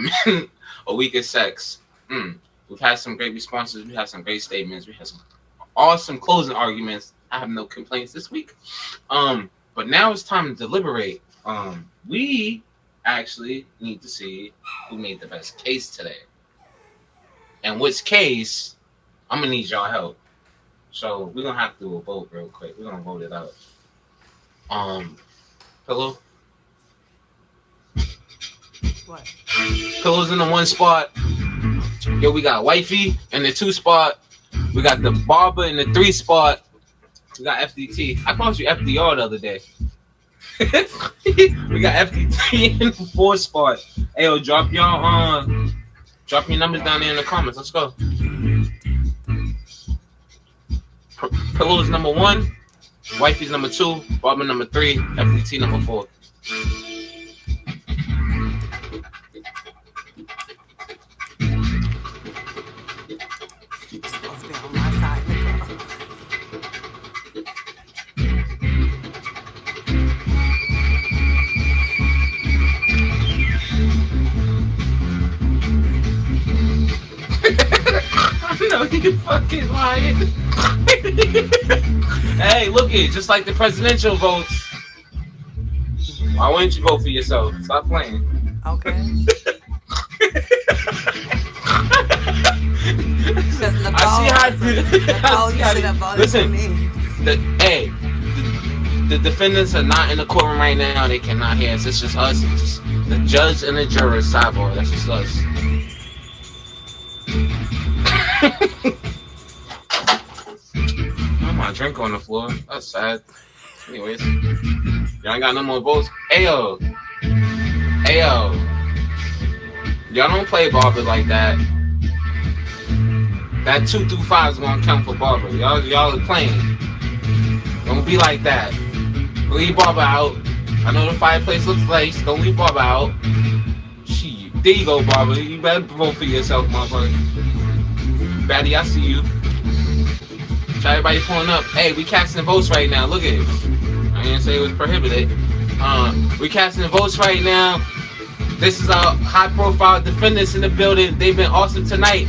weak at sex. We've had some great responses. We had some great statements. We had some awesome closing arguments. I have no complaints this week. But now it's time to deliberate. We actually need to see who made the best case today. And which case, I'm gonna need y'all help. So we're gonna have to do a vote real quick. We're gonna vote it out. Pillow? What? Pillow's in the 1 spot. Yo, we got Wifey in the 2 spot. We got DaBarber in the 3 spot. We got FDT. I called you FDR the other day. We got FDT in the 4 spot. Hey, yo, drop your numbers down there in the comments. Let's go. Pillows number 1, Wifey's number 2, Barber number 3, FDT number 4. You're supposed to be on my side, Nicole. No, you fucking lying. Hey, look it, just like the presidential votes. Why wouldn't you vote for yourself? Stop playing. Okay. Because Nicole, you should have voted for me. The defendants are not in the courtroom right now. They cannot hear us. It's just us. It's just the judge and the jurors sidebar. That's just us. Oh, my drink on the floor. That's sad. Anyways, y'all ain't got no more votes. Ayo. Y'all don't play Barber like that. That 2 through 5 is gonna count for Barber. Y'all are playing. Don't be like that. Leave Barber out. I know the fireplace looks nice. Don't leave Barber out. Shit. There you go, Barber. You better vote for yourself, motherfucker. Batty, I see you. Try everybody pulling up. Hey, we casting votes right now. Look at it. I didn't say it was prohibited. We casting votes right now. This is our high-profile defendants in the building. They've been awesome tonight.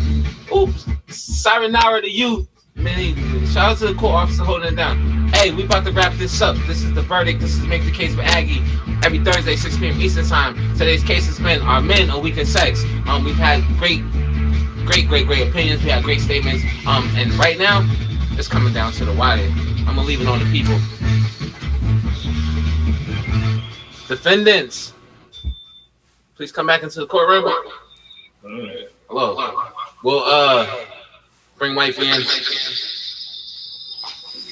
Oops. Sayonara to you. Man, shout out to the court officer holding it down. Hey, we about to wrap this up. This is the verdict. This is Make the Case with Aggie. Every Thursday, 6 p.m. Eastern Time. Today's case has been our men a week in sex. We've had great opinions. We had great statements. And right now, it's coming down to the wire. I'm gonna leave it on the people. Defendants, please come back into the courtroom. Hello. We'll bring Wifey in,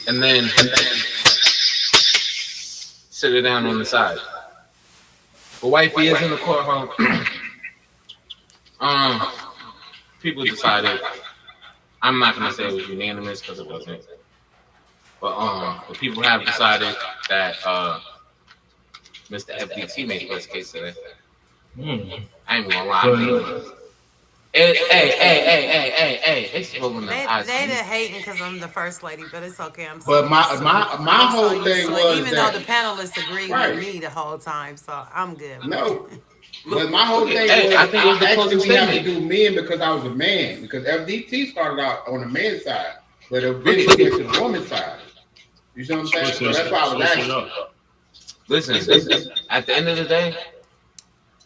and then sit her down on the side. But Wifey is in the courtroom. People decided. I'm not gonna say it was unanimous because it wasn't. But the people have decided that Mr. FDT made first case today. I ain't gonna lie. Hey, it's rolling the eyes. They didn't hating because I'm the first lady, but it's okay. I'm But my whole thing was even that, though the panelists agreed with me the whole time, so I'm good. No. But my whole thing was, I think it was the actually closing we have to statement. do men because I was a man. Because FDT started out on the man's side, but it really went to the woman's side. You see what I'm saying? So that's why I was asking. Listen. At the end of the day,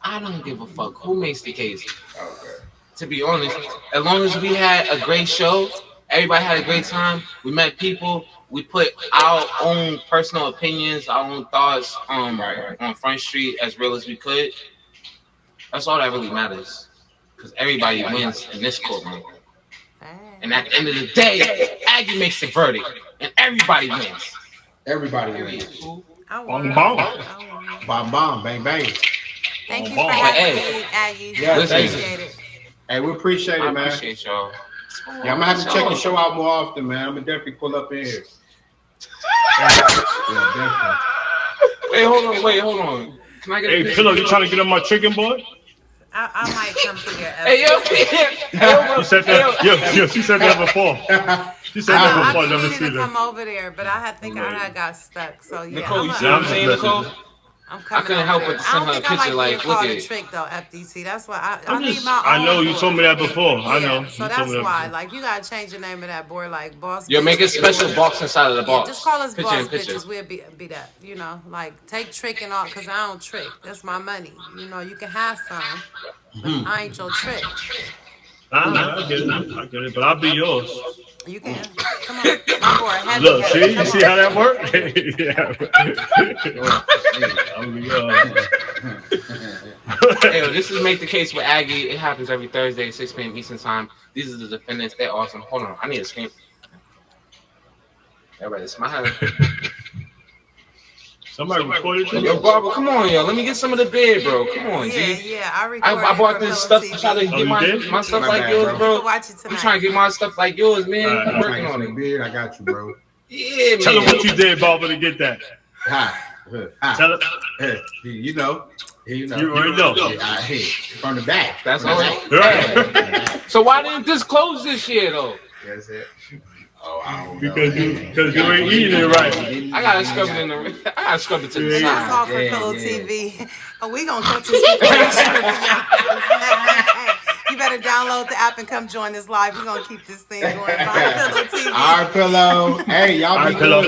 I don't give a fuck who makes the case. Okay. To be honest, as long as we had a great show, everybody had a great time. We met people. We put our own personal opinions, our own thoughts on Front Street as real as we could. That's all that really matters, because everybody wins in this courtroom. And at the end of the day, Aggie makes the verdict, and everybody wins. Everybody wins. Bong. Bomb, bomb, bang, bang. Thank you for having me, Aggie. Yeah, I appreciate it. Hey, we appreciate it, man. I appreciate y'all. Yeah, I'm gonna have to check your show out more often, man. I'm gonna definitely pull up in here. Yeah, definitely. Wait, hold on. Can I get Hey, Pillow, you trying to get on my chicken, boy? I might come to your Hey, yo. You said that. Yo, she said that before. She said that before. I Never needed seen to that. come over there, but I think I got stuck. So yeah, Nicole, you see what I'm saying, Nicole? I'm coming. I couldn't help over but there. send her a I don't think picture, I like, like look called at a it. trick though, FDT. That's why I need my own. I know you board. told me that before. I Yeah, know. so You that's told me that why. before. Like you gotta change the name of that board, like Boss. Yo, make a Bitches. special box inside of the Yeah, box. just call us Picture Boss in picture. Bitches. We'll be that. You know, like take trick and all, cause I don't trick. That's my money. You know, you can have some, but I ain't your trick. I get it. But I'll be yours. You can. Come on, my board heavy. Look, heavy. see? You Come see on. how that works? Yeah. I'll be yours. Hey, yo, this is Make the Case with Aggie. It happens every Thursday at 6 p.m. Eastern Time. These are the defendants. They're awesome. Hold on. I need a screen. Everybody smile. Somebody recorded you? Yo, Barber, come on, yo. Let me get some of the beer, bro. Come on, G. Yeah, I recorded I bought for this Pillow stuff to TV. try to Oh, get you my did? stuff My like bad, yours, bro. You bro. can watch it I'm tonight. trying to get my stuff like yours, man. Alright. I'm working on Some it. beard, I got you, bro. Yeah, man. Tell them what you did, Barber, to get that. Tell it. You know. You already know. Yeah, from the back. That's From all the right. back. So why didn't this close this year, though? That's it. Oh, I don't Because know. you ain't eating it right. I gotta scrub it in the. I gotta scrub it to the And that's side. all for Yeah, Pillow yeah. TV. And we gonna cut this recording short for y'all. You better download the app and come join us live. We're gonna keep this thing going. Bye, Pillow TV. Our pillow. Hey, y'all Our be pillow. good.